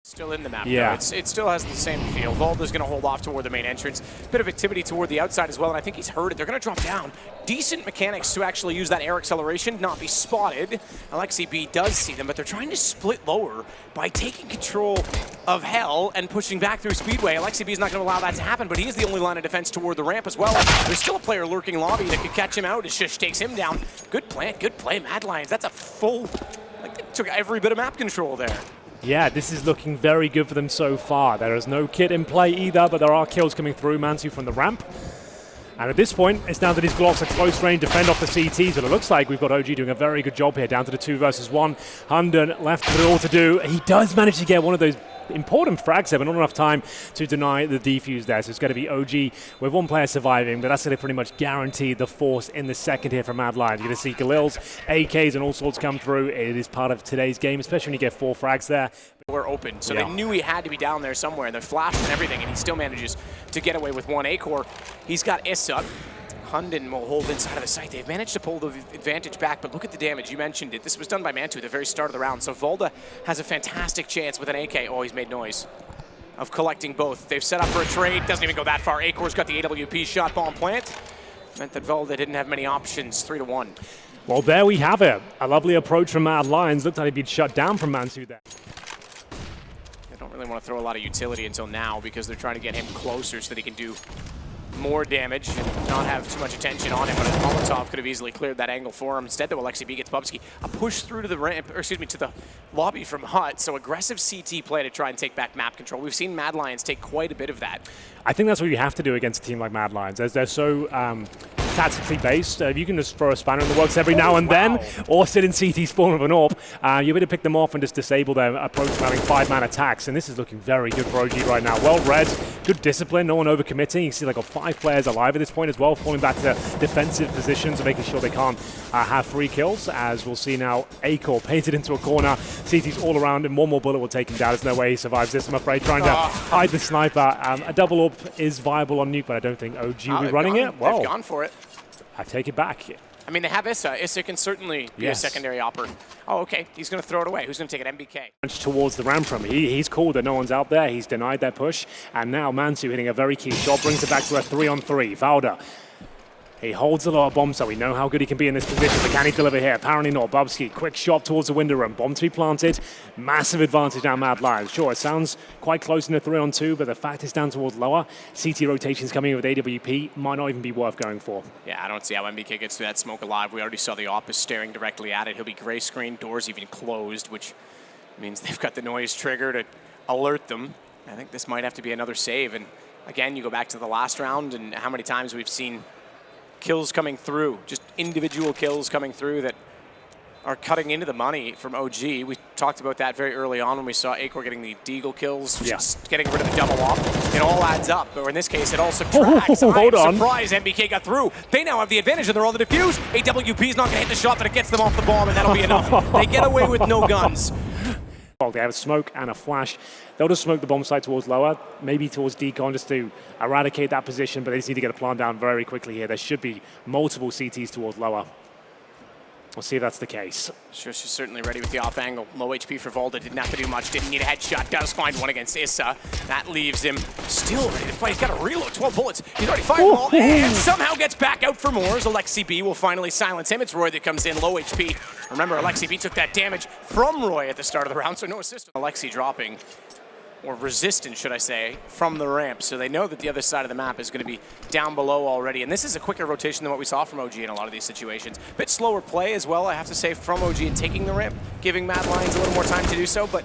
Still in the map, yeah. though. It still has the same feel. Volda's going to hold off toward the main entrance. Bit of activity toward the outside as well, and I think he's heard it. They're going to drop down. Decent mechanics to actually use that air acceleration, not be spotted. alexib does see them, but they're trying to split lower by taking control of Hell and pushing back through Speedway. alexib is not going to allow that to happen, but he is the only line of defense toward the ramp as well. There's still a player lurking lobby that could catch him out as Shush takes him down. Good plant, good play, Mad Lions. That's a full, like they took every bit of map control there. Yeah, this is looking very good for them so far. There is no kit in play either, but there are kills coming through. Mansu from the ramp. And at this point, it's down to these Glocks at close range, defend off the CTs, but it looks like we've got OG doing a very good job here, down to the 2 versus 1. Hunden left with it all to do. He does manage to get one of those important frags there, but not enough time to deny the defuse there. So it's going to be OG with one player surviving, but that's going to pretty much guarantee the force in the second here from Mad Lions. You're going to see Galil's, AKs, and all sorts come through. It is part of today's game, especially when you get 4 frags there. We're open, so they knew he had to be down there somewhere, and they're flashing and everything, and he still manages to get away with 1 A-core. He's got Issa. Hunden will hold inside of the site. They've managed to pull the advantage back, but look at the damage. You mentioned it. This was done by Mantu at the very start of the round, so Volda has a fantastic chance with an AK. Oh, he's made noise. Of collecting both. They've set up for a trade. Doesn't even go that far. A-core's got the AWP shot bomb plant. Meant that Volda didn't have many options. 3-1. Well, there we have it. A lovely approach from Mad Lions. Looked like he'd been shut down from Mantu there. They don't really want to throw a lot of utility until now because they're trying to get him closer so that he can do more damage and not have too much attention on him, but Molotov could have easily cleared that angle for him. Instead, though, alexib gets Bubsky a push through to the ramp, or excuse me, to the lobby from Hut. So aggressive CT play to try and take back map control. We've seen Mad Lions take quite a bit of that. I think that's what you have to do against a team like Mad Lions. They're so tactically based. You can just throw a spanner in the works every now and then, or sit in CT spawn of an AWP. You're able to pick them off and just disable their approach from having 5-man attacks, and this is looking very good for OG right now. Well read, good discipline, no one overcommitting. You see they've got 5 players alive at this point as well, falling back to defensive positions and making sure they can't have free kills, as we'll see now A-core painted into a corner. CT's all around, and one more bullet will take him down. There's no way he survives this, I'm afraid, trying to hide the sniper. A double AWP is viable on Nuke, but I don't think OG will be running it. They've gone for it. I take it back. I mean, they have Issa. Issa can certainly be a secondary opper. Oh, okay. He's going to throw it away. Who's going to take it? MBK. Towards the ramp from he's called that no one's out there. He's denied their push. And now Mansu hitting a very key shot, brings it back to a 3-on-3. Valda. He holds a lot of bombs, so we know how good he can be in this position, but can he deliver here? Apparently not. Bubsky, quick shot towards the window room. Bomb to be planted. Massive advantage now, Mad Lions. Sure, it sounds quite close in a 3-on-2, but the fact it's down towards lower. CT rotations coming in with AWP might not even be worth going for. Yeah, I don't see how MBK gets through that smoke alive. We already saw the Opus staring directly at it. He'll be gray screen, doors even closed, which means they've got the noise trigger to alert them. I think this might have to be another save. And again, you go back to the last round and how many times we've seen kills coming through, just individual kills coming through that are cutting into the money from OG. We talked about that very early on when we saw A-core getting the deagle kills, just getting rid of the double op. It all adds up, or in this case, it all subtracts. Hold on. Surprise, MBK got through. They now have the advantage and they're all the defuse. AWP's not gonna hit the shot, but it gets them off the bomb and that'll be enough. They get away with no guns. Well, they have a smoke and a flash. They'll just smoke the bomb site towards lower, maybe towards decon, just to eradicate that position, but they just need to get a plant down very quickly here. There should be multiple CTs towards lower. We'll see if that's the case. Sure, she's certainly ready with the off angle. Low HP for Volda, didn't have to do much, didn't need a headshot. Does find one against Issa. That leaves him still ready to fight. He's got a reload, 12 bullets. He's already fired them all, and somehow gets back out for more. As alexib will finally silence him. It's Roy that comes in, low HP. Remember, alexib took that damage from Roy at the start of the round, so no assist. Alexi dropping, or resistance, should I say, from the ramp. So they know that the other side of the map is going to be down below already. And this is a quicker rotation than what we saw from OG in a lot of these situations. Bit slower play as well, I have to say, from OG in taking the ramp, giving Mad Lions a little more time to do so. But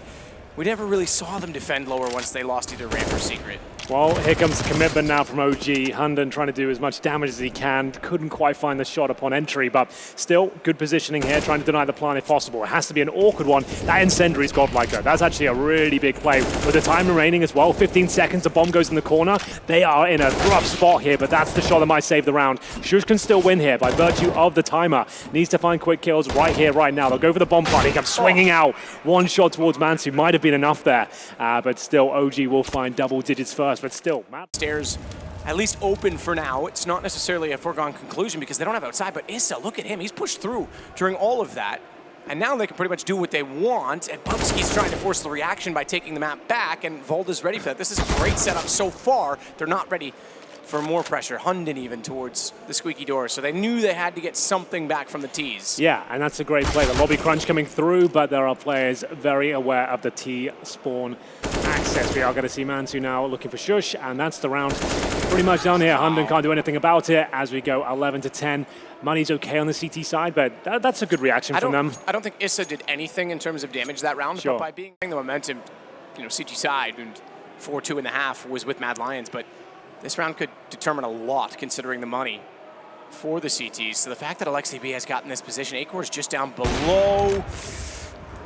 we never really saw them defend lower once they lost either ramp or secret. Well, here comes the commitment now from OG. Hunden trying to do as much damage as he can. Couldn't quite find the shot upon entry, but still good positioning here, trying to deny the plant if possible. It has to be an awkward one. That incendiary's godlike though. That's actually a really big play. With the time remaining as well, 15 seconds, the bomb goes in the corner. They are in a rough spot here, but that's the shot that might save the round. Shush can still win here by virtue of the timer. Needs to find quick kills right here, right now. They'll go for the bomb plant. He comes swinging out. One shot towards Mansu might have been enough there, but still OG will find double digits first. But still, stairs at least open for now. It's not necessarily a foregone conclusion because they don't have outside, but Issa, look at him. He's pushed through during all of that. And now they can pretty much do what they want, and Bubsky's trying to force the reaction by taking the map back, and Volda's ready for that. This is a great setup so far. They're not ready for more pressure. Hunden even towards the squeaky door, so they knew they had to get something back from the T's. Yeah, and that's a great play. The lobby crunch coming through, but there are players very aware of the T spawn access. We are going to see Mansu now looking for Shush, and that's the round pretty much done here. Hunden can't do anything about it as we go 11-10. Money's okay on the CT side, but that's a good reaction from them. I don't think Issa did anything in terms of damage that round, Sure. but by being the momentum, CT side, and 4-2 in the half was with Mad Lions, but this round could determine a lot considering the money for the CTs. So the fact that Alexi B has gotten this position, Acor's just down below.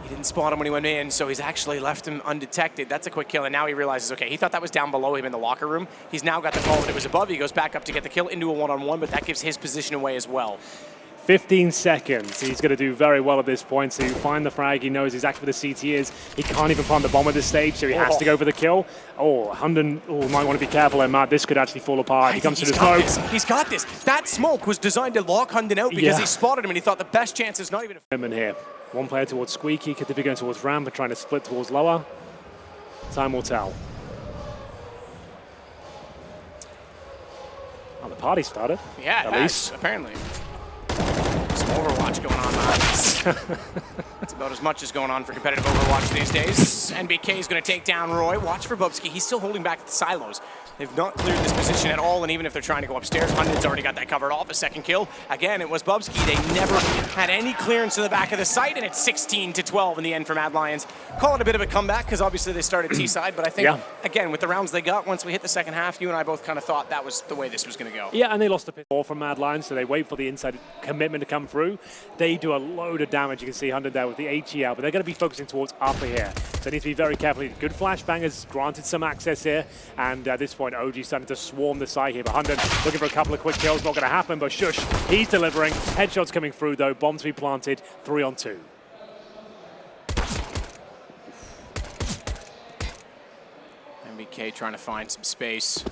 He didn't spot him when he went in, so he's actually left him undetected. That's a quick kill, and now he realizes, okay, he thought that was down below him in the locker room. He's now got the call that it was above. He goes back up to get the kill into a one-on-one, but that gives his position away as well. 15 seconds. He's going to do very well at this point to find the frag. He knows exactly where the CT is. He can't even plant the bomb at this stage, so he has to go for the kill. Oh, Hunden might want to be careful there, Matt. This could actually fall apart. He comes to the smoke. He's got this. That smoke was designed to lock Hunden out because he spotted him and he thought the best chance is not even a... here. One player towards Squeaky, could they be going towards Ramp and trying to split towards lower? Time will tell. Oh, the party started. Yeah, at least. Apparently. Some Overwatch going on, man. It's about as much as going on for competitive Overwatch these days. NBK is going to take down Roy. Watch for Bubsky. He's still holding back the silos. They've not cleared this position at all, and even if they're trying to go upstairs, Hunden's already got that covered off. A second kill. Again, it was Bubsky. They never had any clearance to the back of the site, and it's 16-12 in the end for Mad Lions. Call it a bit of a comeback, because obviously they started T-side, but I think, again, with the rounds they got, once we hit the second half, you and I both kind of thought that was the way this was going to go. Yeah, and they lost a bit more from Mad Lions, so they wait for the inside commitment to come through. They do a load of damage. You can see Hunden there with the HE out, but they're going to be focusing towards upper here. So they need to be very careful. Good flashbangers granted some access here, and at this point, OG starting to swarm the side here. But Hunden looking for a couple of quick kills, not going to happen, but Shush, he's delivering. Headshots coming through though, bombs to be planted, 3-on-2. MBK trying to find some space.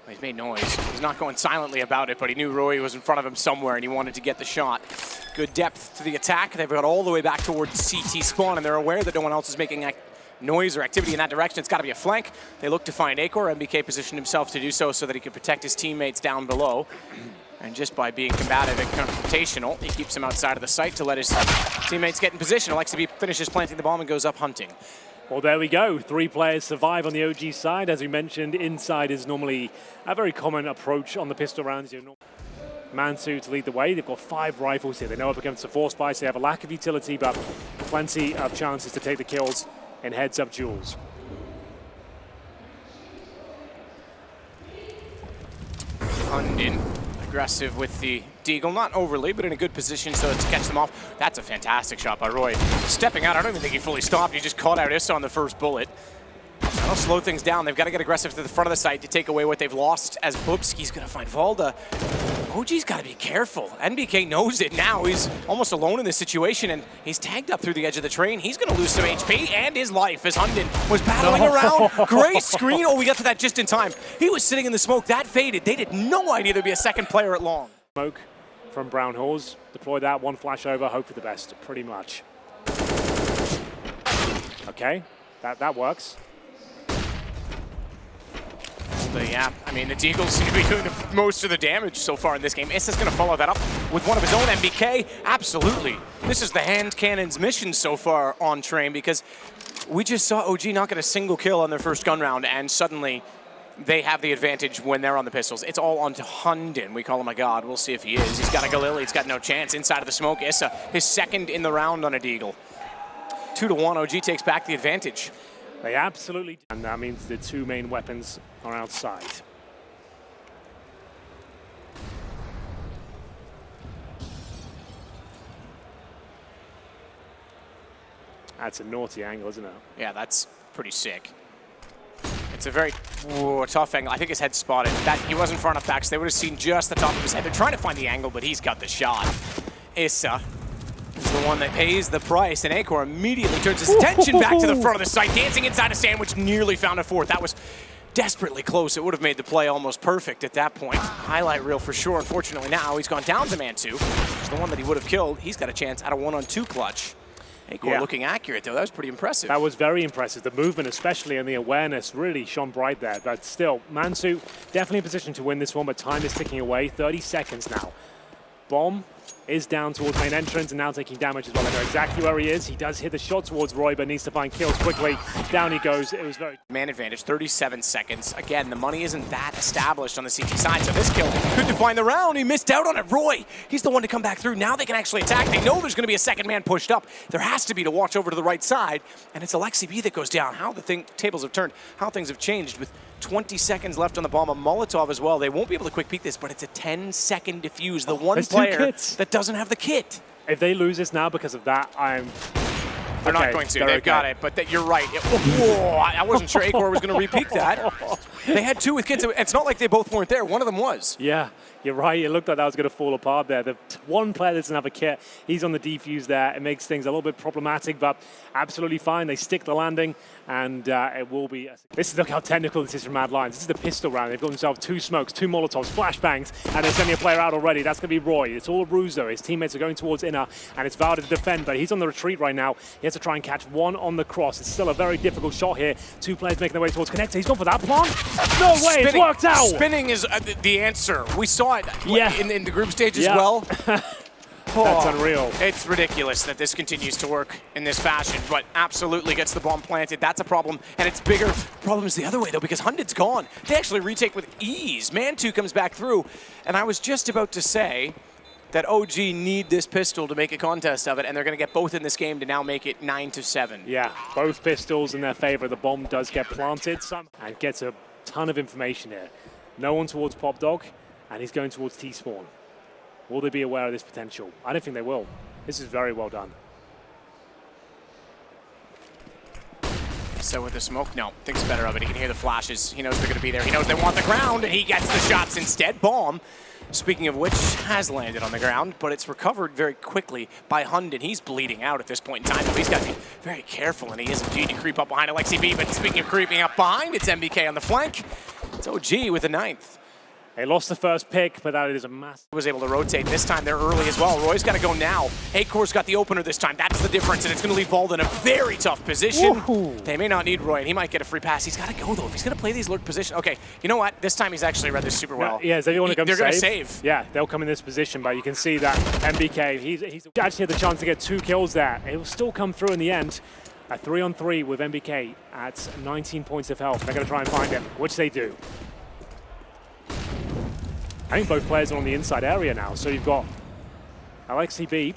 He's made noise. He's not going silently about it, but he knew Roy was in front of him somewhere and he wanted to get the shot. Good depth to the attack. They've got all the way back towards CT spawn, and they're aware that no one else is making noise or activity in that direction. It's got to be a flank. They look to find Acor. MBK positioned himself to do so that he could protect his teammates down below. And just by being combative and confrontational, he keeps him outside of the site to let his teammates get in position. Alexi B finishes planting the bomb and goes up hunting. Well, there we go. 3 players survive on the OG side. As we mentioned, inside is normally a very common approach on the pistol rounds. Mansu to lead the way. They've got 5 rifles here. They know it becomes a force fight, so they have a lack of utility, but plenty of chances to take the kills in heads-up duels. Hunden aggressive with the deagle, not overly, but in a good position so to catch them off. That's a fantastic shot by Roy. Stepping out, I don't even think he fully stopped. He just caught out Issa on the first bullet. That'll slow things down. They've got to get aggressive to the front of the site to take away what they've lost, as Bubsky's going to find Volda. OG's got to be careful. NBK knows it now. He's almost alone in this situation, and he's tagged up through the edge of the train. He's going to lose some HP and his life as Hunden was battling around. Great screen. Oh, we got to that just in time. He was sitting in the smoke. That faded. They had no idea there'd be a second player at long. Smoke from Brown Halls. Deploy that, one flash over, hope for the best, pretty much. Okay, that works. But yeah, I mean, the Deagles seem to be doing most of the damage so far in this game. Issa's going to follow that up with one of his own MBK. Absolutely. This is the hand cannon's mission so far on train, because we just saw OG not get a single kill on their first gun round, and suddenly they have the advantage when they're on the pistols. It's all on to Hunden. We call him a god. We'll see if he is. He's got a Galil. He's got no chance inside of the smoke. Issa, his second in the round on a Deagle. 2-1, OG takes back the advantage. They absolutely do. And that means the 2 main weapons are outside. That's a naughty angle, isn't it? Yeah, that's pretty sick. It's a very tough angle. I think his head's spotted. He wasn't far enough back, so they would have seen just the top of his head. They're trying to find the angle, but he's got the shot. Issa is the one that pays the price, and Acor immediately turns his attention back to the front of the site, dancing inside a sandwich, nearly found a fourth. That was desperately close. It would have made the play almost perfect at that point. Highlight reel for sure. Unfortunately now he's gone down to man 2. It's the one that he would have killed. He's got a chance at a 1-on-2 clutch. Acor looking accurate though. That was pretty impressive. That was very impressive. The movement especially and the awareness really shone bright there. But still, Mansu definitely in position to win this one, but time is ticking away. 30 seconds now. Bomb is down towards main entrance and now taking damage as well. I know exactly where he is. He does hit the shot towards Roy, but needs to find kills quickly. Down he goes. It was very... Man advantage, 37 seconds. Again, the money isn't that established on the CT side, so this kill could define the round. He missed out on it. Roy, he's the one to come back through. Now they can actually attack. They know there's going to be a second man pushed up. There has to be to watch over to the right side, and it's Alexi that goes down. How the tables have turned, how things have changed with 20 seconds left on the bomb. A Molotov as well. They won't be able to quick peek this, but it's a 10-second defuse. The one player that doesn't have the kit. If they lose this now because of that, They're not going to. They've got it, but you're right. Whoa, I wasn't sure Acor was going to re-peek that. They had 2 with kits. It's not like they both weren't there. One of them was. Yeah, you're right. It looked like that was going to fall apart there. The one player that doesn't have a kit, he's on the defuse there. It makes things a little bit problematic, but absolutely fine. They stick the landing, and it will be... Look how technical this is from Mad Lions. This is the pistol round. They've got themselves 2 smokes, 2 Molotovs, flashbangs, and they're sending a player out already. That's going to be Roy. It's all a ruse, though. His teammates are going towards inner, and it's Valda to defend, but he's on the retreat right now. He has to try and catch one on the cross. It's still a very difficult shot here. 2 players making their way towards connector. He's gone for that plant. No way, it's worked out. Spinning is the answer. We saw it in the group stage as well. That's unreal. It's ridiculous that this continues to work in this fashion, but absolutely gets the bomb planted. That's a problem, and it's bigger. Problem is the other way, though, because Hunded's gone. They actually retake with ease. Man 2 comes back through, and I was just about to say that OG need this pistol to make a contest of it, and they're going to get both in this game to now make it 9-7. Yeah, both pistols in their favor. The bomb does get planted and gets a ton of information here. No one towards Pop Dog, and he's going towards T-Spawn. Will they be aware of this potential? I don't think they will. This is very well done. So with the smoke, no, thinks better of it. He can hear the flashes. He knows they're going to be there. He knows they want the ground, and he gets the shots instead. Bomb, speaking of which, has landed on the ground, but it's recovered very quickly by Hunded. He's bleeding out at this point in time, so he's got to be very careful, and he is indeed to creep up behind Alexi B. But speaking of creeping up behind, it's MBK on the flank. It's OG with the 9th. They lost the first pick, but that is a massive... Was able to rotate. This time they're early as well. Roy's got to go now. Acor's got the opener this time. That's the difference, and it's going to leave Valda in a very tough position. They may not need Roy, and he might get a free pass. He's got to go, though. If he's going to play these lurk position... Okay, you know what? This time he's actually read this super well. Yeah, so they want to come They're going to save. Yeah, they'll come in this position, but you can see that MBK, he's actually had the chance to get 2 kills there. It will still come through in the end. A 3-on-3 with MBK at 19 points of health. They're going to try and find him, which they do. I think both players are on the inside area now, so you've got Alexi B.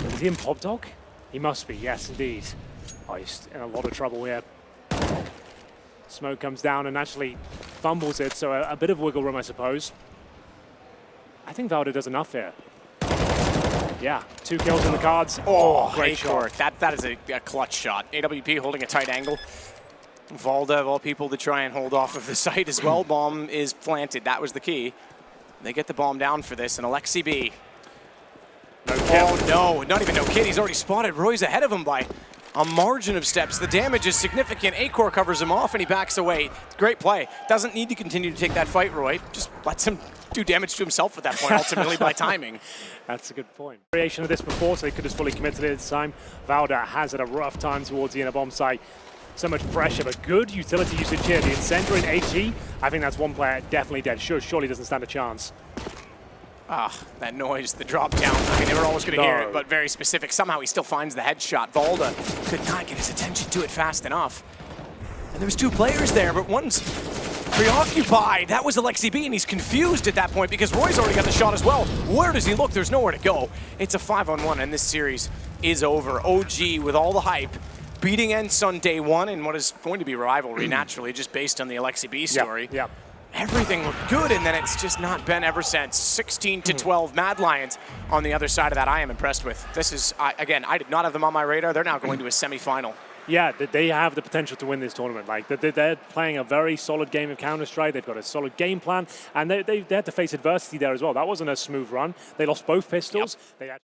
Is he in Pop Dog? He must be, yes indeed. Oh, he's in a lot of trouble here. Smoke comes down and actually fumbles it, so a bit of wiggle room, I suppose. I think Valda does enough here. Yeah, 2 kills in the cards. Oh, great shot. That is a clutch shot. AWP holding a tight angle. Valda, of all people, to try and hold off of the site as well. Bomb is planted. That was the key. They get the bomb down for this, and Alexi B. No kill. Oh, no. Not even no kid. He's already spotted. Roy's ahead of him by a margin of steps. The damage is significant. Acor covers him off, and he backs away. Great play. Doesn't need to continue to take that fight, Roy. Just lets him do damage to himself at that point, ultimately, by timing. That's a good point. Variation of this before, so he could have fully committed it this time. Valda has had a rough time towards the inner bomb site. So much pressure, but good utility usage here. The incendiary and HE, I think that's one player definitely dead. Surely doesn't stand a chance. Ah, that noise, the drop down. I mean, they were almost going to hear it, but very specific. Somehow he still finds the headshot. Valda could not get his attention to it fast enough. And there was 2 players there, but one's preoccupied. That was Alexi B, and he's confused at that point because Roy's already got the shot as well. Where does he look? There's nowhere to go. It's a 5-on-1, and this series is over. OG with all the hype, beating Ence on day 1 in what is going to be rivalry, naturally, just based on the Alexi B story. Yep. Everything looked good, and then it's just not been ever since. 16-12 Mad Lions on the other side of that. I am impressed with. This is, again, I did not have them on my radar. They're now going to a semifinal. Yeah, they have the potential to win this tournament. Like they're playing a very solid game of Counter-Strike. They've got a solid game plan, and they had to face adversity there as well. That wasn't a smooth run. They lost both pistols. Yep.